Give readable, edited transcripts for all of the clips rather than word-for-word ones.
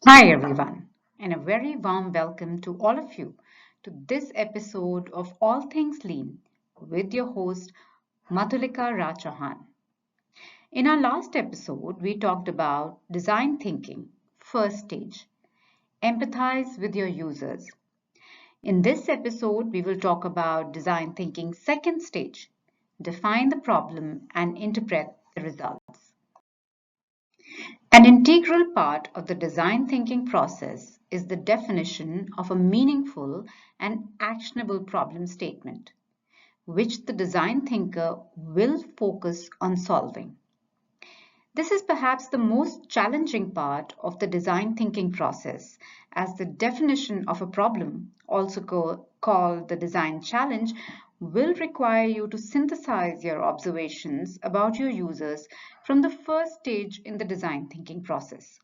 Hi, everyone, and a very warm welcome to all of you to this episode of All Things Lean with your host, Madhulika Rachahan. In our last episode, we talked about design thinking, first stage, empathize with your users. In this episode, we will talk about design thinking, second stage, define the problem and interpret the results. An integral part of the design thinking process is the definition of a meaningful and actionable problem statement, which the design thinker will focus on solving. This is perhaps the most challenging part of the design thinking process, as the definition of a problem, also called the design challenge, will require you to synthesize your observations about your users from the first stage in the design thinking process,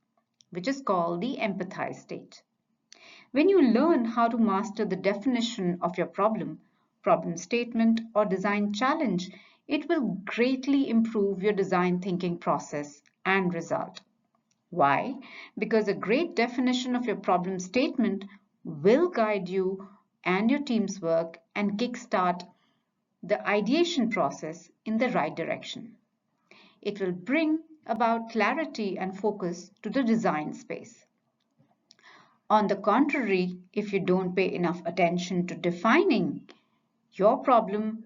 which is called the empathize stage. When you learn how to master the definition of your problem statement, or design challenge, it will greatly improve your design thinking process and result. Why? Because a great definition of your problem statement will guide you and your team's work and kickstart the ideation process in the right direction. It will bring about clarity and focus to the design space. On the contrary, if you don't pay enough attention to defining your problem,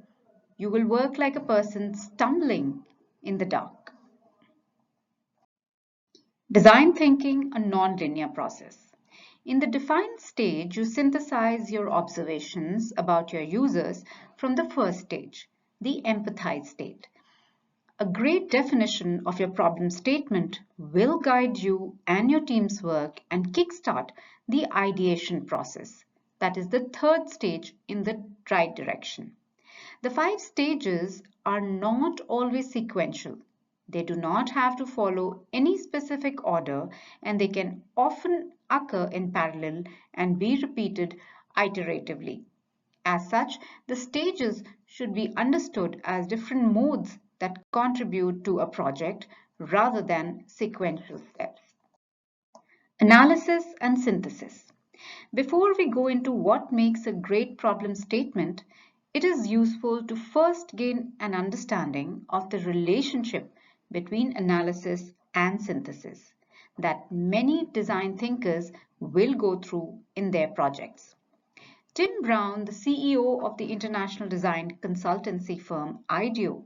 you will work like a person stumbling in the dark. Design thinking, a non-linear process. In the define stage, you synthesize your observations about your users from the first stage, the empathize state. A great definition of your problem statement will guide you and your team's work and kickstart the ideation process. That is the third stage in the right direction. The five stages are not always sequential. They do not have to follow any specific order, and they can often occur in parallel and be repeated iteratively. As such, the stages should be understood as different modes that contribute to a project rather than sequential steps. Analysis and synthesis. Before we go into what makes a great problem statement, it is useful to first gain an understanding of the relationship between analysis and synthesis that many design thinkers will go through in their projects. Tim Brown, the CEO of the international design consultancy firm IDEO,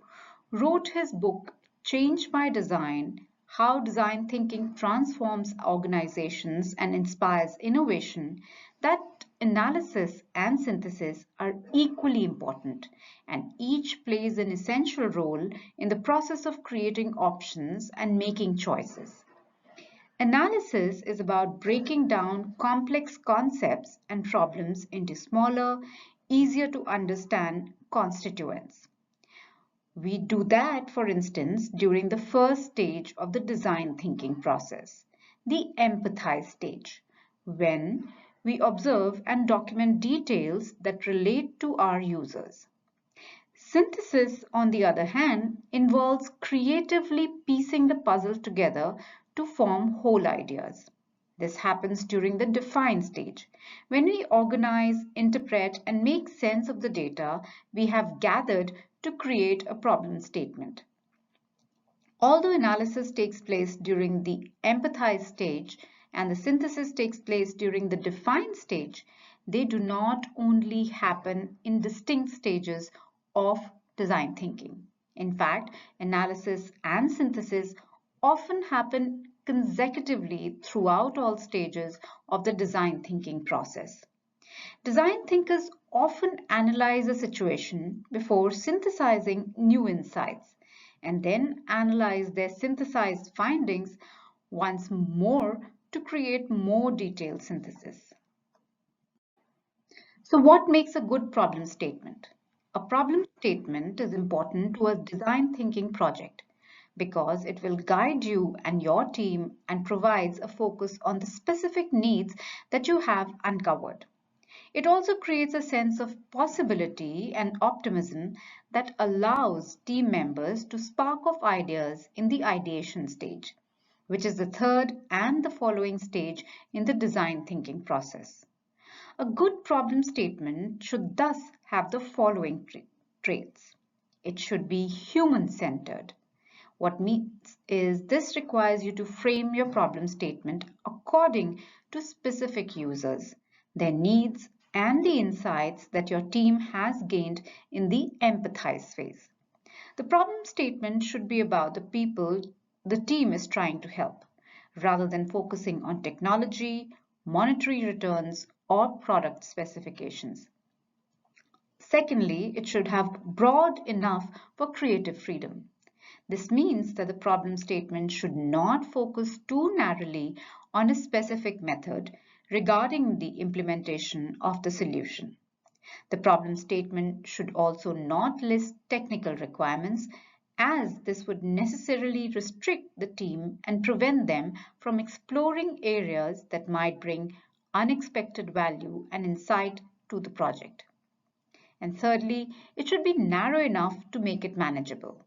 wrote his book Change by Design: How Design Thinking Transforms Organizations and Inspires Innovation, that analysis and synthesis are equally important, and each plays an essential role in the process of creating options and making choices. Analysis is about breaking down complex concepts and problems into smaller, easier to understand constituents. We do that, for instance, during the first stage of the design thinking process, the empathize stage, when we observe and document details that relate to our users. Synthesis, on the other hand, involves creatively piecing the puzzle together to form whole ideas. This happens during the define stage, when we organize, interpret, and make sense of the data we have gathered to create a problem statement. Although analysis takes place during the empathize stage and the synthesis takes place during the define stage, they do not only happen in distinct stages of design thinking. In fact, analysis and synthesis often happen consecutively throughout all stages of the design thinking process. Design thinkers often analyze a situation before synthesizing new insights and then analyze their synthesized findings once more to create more detailed synthesis. So, what makes a good problem statement? A problem statement is important to a design thinking project because it will guide you and your team and provides a focus on the specific needs that you have uncovered. It also creates a sense of possibility and optimism that allows team members to spark off ideas in the ideation stage, which is the third and the following stage in the design thinking process. A good problem statement should thus have the following traits. It should be human-centered. What means is this requires you to frame your problem statement according to specific users, their needs, and the insights that your team has gained in the empathize phase. The problem statement should be about the people the team is trying to help, rather than focusing on technology, monetary returns, or product specifications. Secondly, it should have broad enough for creative freedom. This means that the problem statement should not focus too narrowly on a specific method regarding the implementation of the solution. The problem statement should also not list technical requirements, as this would necessarily restrict the team and prevent them from exploring areas that might bring unexpected value and insight to the project. And thirdly, it should be narrow enough to make it manageable.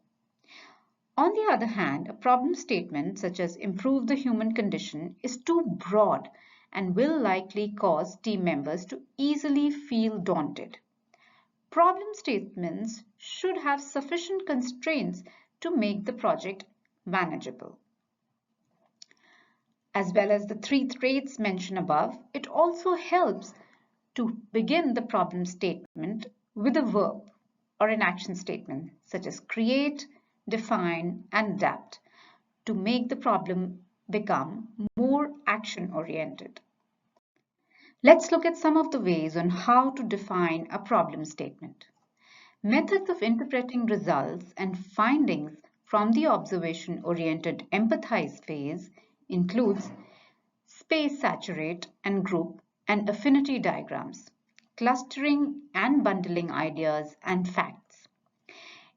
On the other hand, a problem statement such as improve the human condition is too broad and will likely cause team members to easily feel daunted. Problem statements should have sufficient constraints to make the project manageable. As well as the three traits mentioned above, it also helps to begin the problem statement with a verb or an action statement such as create, define, and adapt to make the problem become more action-oriented. Let's look at some of the ways on how to define a problem statement. Methods of interpreting results and findings from the observation-oriented empathize phase includes space saturate and group and affinity diagrams, clustering and bundling ideas and facts.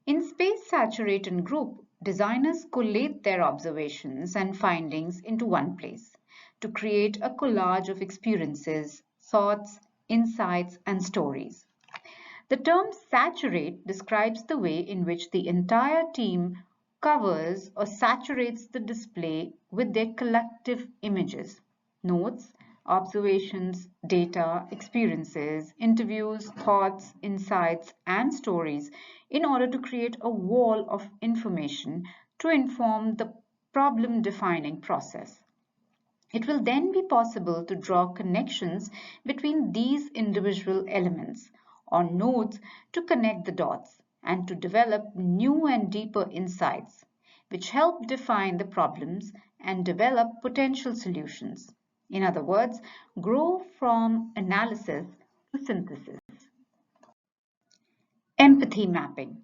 In space saturate and group, designers collate their observations and findings into one place to create a collage of experiences, thoughts, insights, and stories. The term saturate describes the way in which the entire team covers or saturates the display with their collective images, notes, observations, data, experiences, interviews, thoughts, insights, and stories in order to create a wall of information to inform the problem defining process. It will then be possible to draw connections between these individual elements or nodes to connect the dots and to develop new and deeper insights, which help define the problems and develop potential solutions. In other words, grow from analysis to synthesis. Empathy mapping.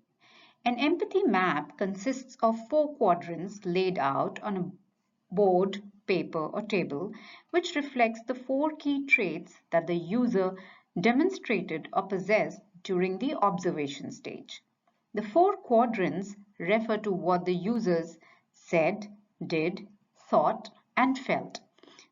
An empathy map consists of four quadrants laid out on a board, paper, or table, which reflects the four key traits that the user demonstrated or possessed during the observation stage. The four quadrants refer to what the users said, did, thought, and felt.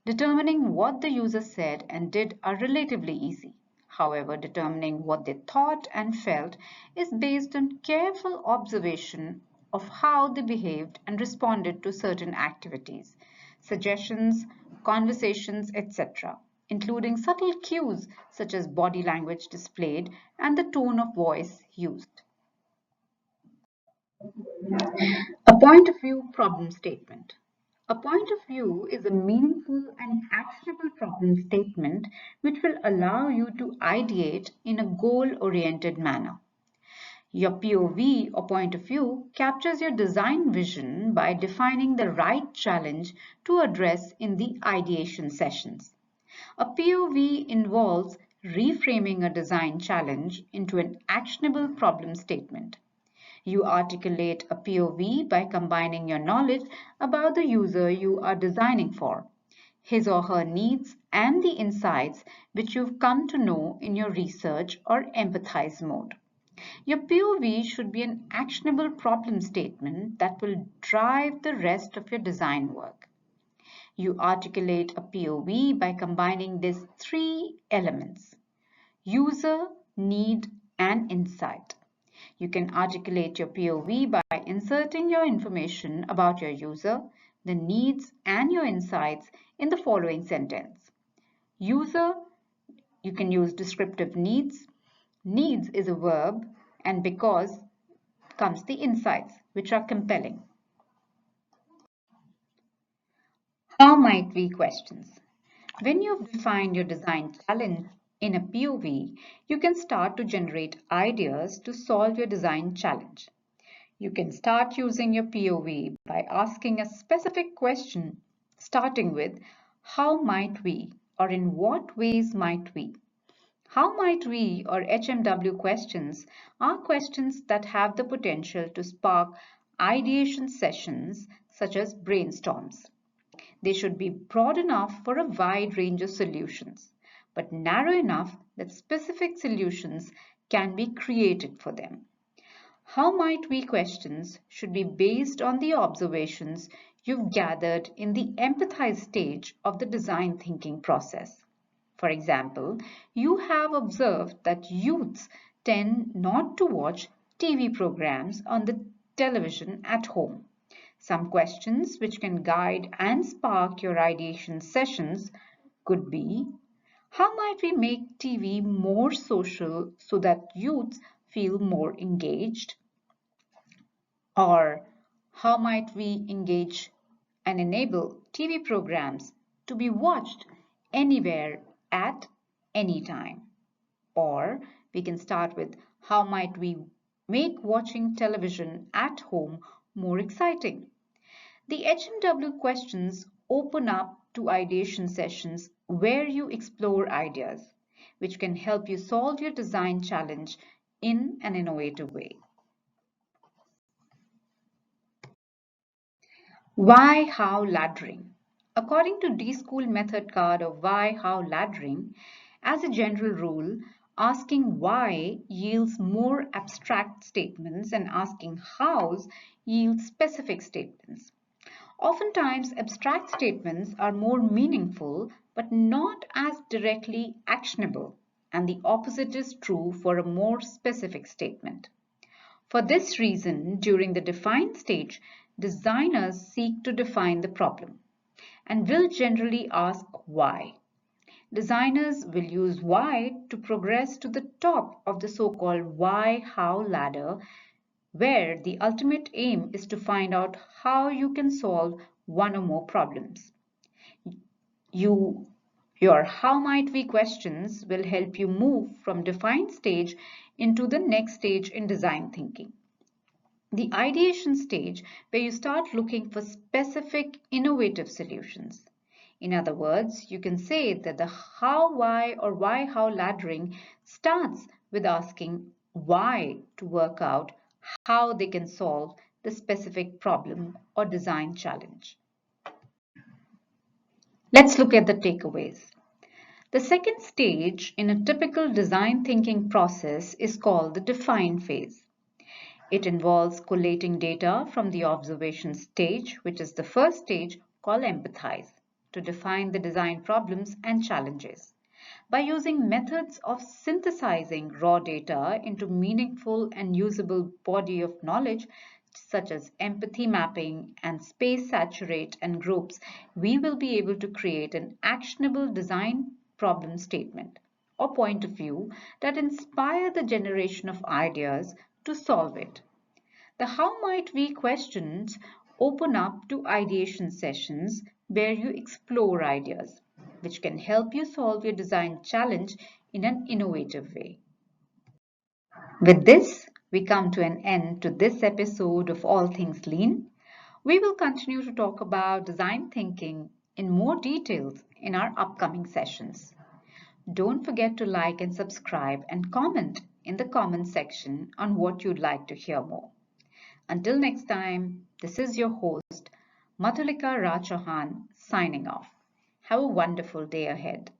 Determining what the user said and did are relatively easy. However, determining what they thought and felt is based on careful observation of how they behaved and responded to certain activities, suggestions, conversations, etc., including subtle cues such as body language displayed and the tone of voice used. A point of view problem statement. A point of view is a meaningful and actionable problem statement which will allow you to ideate in a goal-oriented manner. Your POV or point of view captures your design vision by defining the right challenge to address in the ideation sessions. A POV involves reframing a design challenge into an actionable problem statement. You articulate a POV by combining your knowledge about the user you are designing for, his or her needs, and the insights which you've come to know in your research or empathize mode. Your POV should be an actionable problem statement that will drive the rest of your design work. You articulate a POV by combining these three elements: user, need, and insight. You can articulate your POV by inserting your information about your user, the needs and your insights in the following sentence. User, you can use descriptive needs. Needs is a verb, and because comes the insights, which are compelling. How might we questions? When you've defined your design challenge in a POV, you can start to generate ideas to solve your design challenge. You can start using your POV by asking a specific question, starting with how might we or in what ways might we? How might we or HMW questions are questions that have the potential to spark ideation sessions such as brainstorms. They should be broad enough for a wide range of solutions, but narrow enough that specific solutions can be created for them. How might we questions should be based on the observations you've gathered in the empathize stage of the design thinking process. For example, you have observed that youths tend not to watch TV programs on the television at home. Some questions which can guide and spark your ideation sessions could be: how might we make TV more social so that youths feel more engaged? Or how might we engage and enable TV programs to be watched anywhere at any time? Or we can start with how might we make watching television at home more exciting? The HMW questions open up to ideation sessions where you explore ideas, which can help you solve your design challenge in an innovative way. Why, how, laddering. According to D-School method card of why, how, laddering, as a general rule, asking why yields more abstract statements and asking hows yields specific statements. Oftentimes, abstract statements are more meaningful but not as directly actionable, and the opposite is true for a more specific statement. For this reason, during the define stage, designers seek to define the problem and will generally ask why. Designers will use why to progress to the top of the so-called why-how ladder, where the ultimate aim is to find out how you can solve one or more problems. Your how might we questions will help you move from define stage into the next stage in design thinking, the ideation stage, where you start looking for specific innovative solutions. In other words, you can say that the how, why, or why, how laddering starts with asking why to work out how they can solve the specific problem or design challenge. Let's look at the takeaways. The second stage in a typical design thinking process is called the define phase. It involves collating data from the observation stage, which is the first stage called empathize, to define the design problems and challenges. By using methods of synthesizing raw data into meaningful and usable body of knowledge, such as empathy mapping and space saturate and groups, we will be able to create an actionable design problem statement or point of view that inspire the generation of ideas to solve it. The how might we questions open up to ideation sessions where you explore ideas, which can help you solve your design challenge in an innovative way. With this, we come to an end to this episode of All Things Lean. We will continue to talk about design thinking in more details in our upcoming sessions. Don't forget to like and subscribe and comment in the comment section on what you'd like to hear more. Until next time, this is your host, Madhulika Rachauhan, signing off. Have a wonderful day ahead.